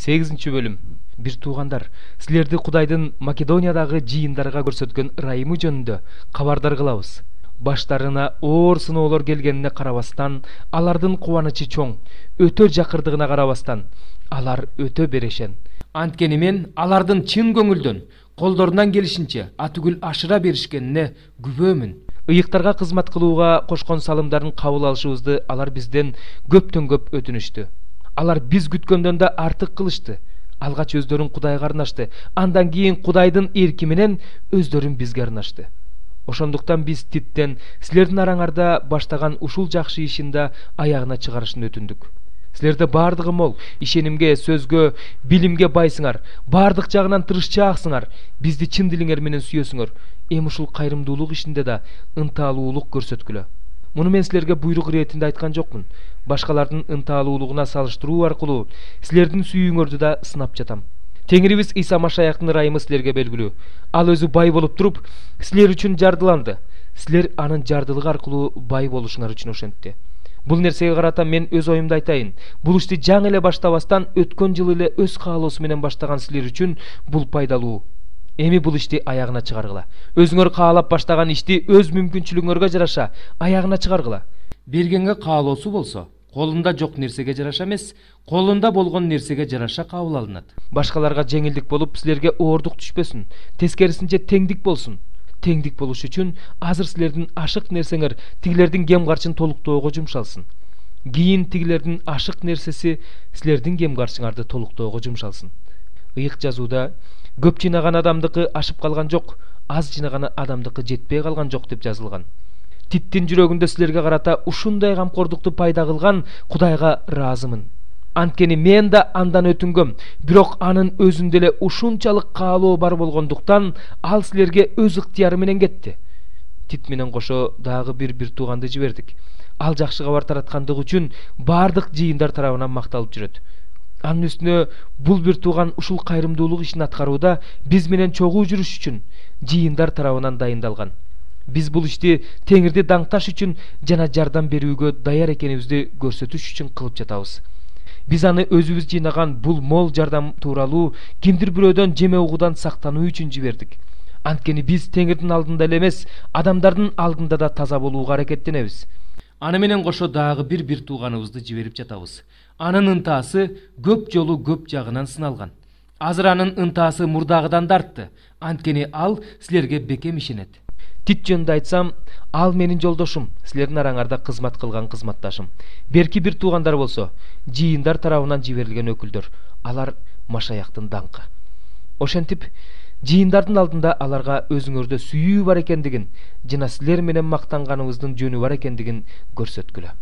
8-бөлүм. Бир туугандар, силерди Кудайдын Македониядагы жыйындарга көрсөткөн ырайымы жөнүндө кабардар кылабыз. Баштарына оор сыноолор келгенине карабастан, алардын кубанычы чоң, өтө жакырдыгына карабастан, алар өтө берешен. Анткени мен алардын чын көңүлдөн, колдорунан келишинче атүгүл ашыра беришкенине күбөмүн. Ыйыктарга кызмат кылууга кошкон салымдарын кабыл алышыбызды алар бизден көптөн көп өтүнүштү. Алар биз күткөндөн да артык кылышты. Алгач өздөрүн Кудайга арнашты, андан кийин Кудайдын эрки менен өздөрүн бизге арнашты. Ошондуктан биз Титтен силердин араңарда баштаган ушул жакшы ишинде аягына чыгарышын өтүндүк. Силерде бардыгы мол, ишенимге, сөзгө, билимге байсыңар, бардык жагынан тырышчааксыңар, бизди чын дилиңер менен сүйөсүңөр. Эми ушул кайрымдуулук ишинде да ынтаалуулук көрсөткүлө. Муну мен силерге буйрук иретинде айткан жокмун. Башкалардын ынтаалуулугуна салыштыруу аркылуу силердин сүйүүңөрдү да сынап жатам. Теңирибиз Иса Машаяктын ырайымы силерге белгилүү. Ал өзү бай болуп туруп, силер үчүн жардыланды. Силер анын жардылыгы аркылуу бай болушуңар үчүн ошентти. Бул нерсеге карата мен өз оюмду айтайын. Бул ишти жаңы эле баштабастан өткөн жылы эле өз каалоосу менен баштаган силер үчүн бул пайдалуу. Эми бул ишти аягына чыгаргыла. Өзүңөр каалап баштаган ишти өз мүмкүнчүлүгүңөргө жараша аягына чыгаргыла. Бергенге каалоосу болсо, колунда жок нерсеге жараша эмес, колунда болгон нерсеге жараша кабыл алынат. Башкаларга жеңилдик болуп, силерге оордук түшпөсүн. Тескерисинче теңдик болсун. Теңдик болуш үчүн азыр силердин ашык нерсеңер тигилердин кем карчын толуктоого жумшалсын. Кийин тигилердин ашык нерсеси силердин кем карчыңарды толуктоого жумшалсын. Ыйык жазууда көп жыйнаган адамдыкы ашып калган жок, аз жыйнаган адамдыкы жетпей калган жок деп жазылган. Титтин жүрөгүндө силерге карата ушундай камкордукту пайда кылган Кудайга ыраазымын. Анткени мен да андан өтүнгөм, бирок анын өзүндө эле ушунчалык каалоо бар болгондуктан ал силерге өз ыктыяры менен кетти. Тит менен кошо дагы бир тууганды жибердик. Ал жакшы кабар тараткандыгы үчүн бардык жыйындар тарабынан макталып жүрөт. Анын үстүнө бул бир тууган ушул кайрымдуулук ишин аткарууда биз менен чогуу жүрүш үчүн жыйындар тарабынан дайындалган. Биз бул ишти Теңирди даңкташ үчүн жана жардам берүүгө даяр экенибизди көрсөтүш үчүн кылып жатабыз. Биз аны өзүбүз жыйнаган бул мол жардам тууралуу кимдир бирөөдөн жеме угудан сактануу үчүн жибердик. Анткени биз Теңирдин алдында эле эмес, адамдардын алдында да таза болууга аракеттенебиз. Аны менен кошо дагы бир тууганыбызды жиберип жатабыз. Анын ынтаасы көп жолу көп жагынан сыналган. Азыр анын ынтаасы мурдагыдан да артты. Анткени ал силерге бекем ишенет. Тит жөнүндө айтсам, ал менин жолдошум, силердин араңарда кызмат кылган кызматташым. Берки бир туугандар болсо, жыйындар тарабынан жиберилген өкүлдөр, алар Машаяктын даңкы. Ошентип, жыйындардын алдында аларга өзүңөрдө сүйүү бар экендигин жана силер менен мактанганыбыздын жөнү бар экендигин көрсөткүлө.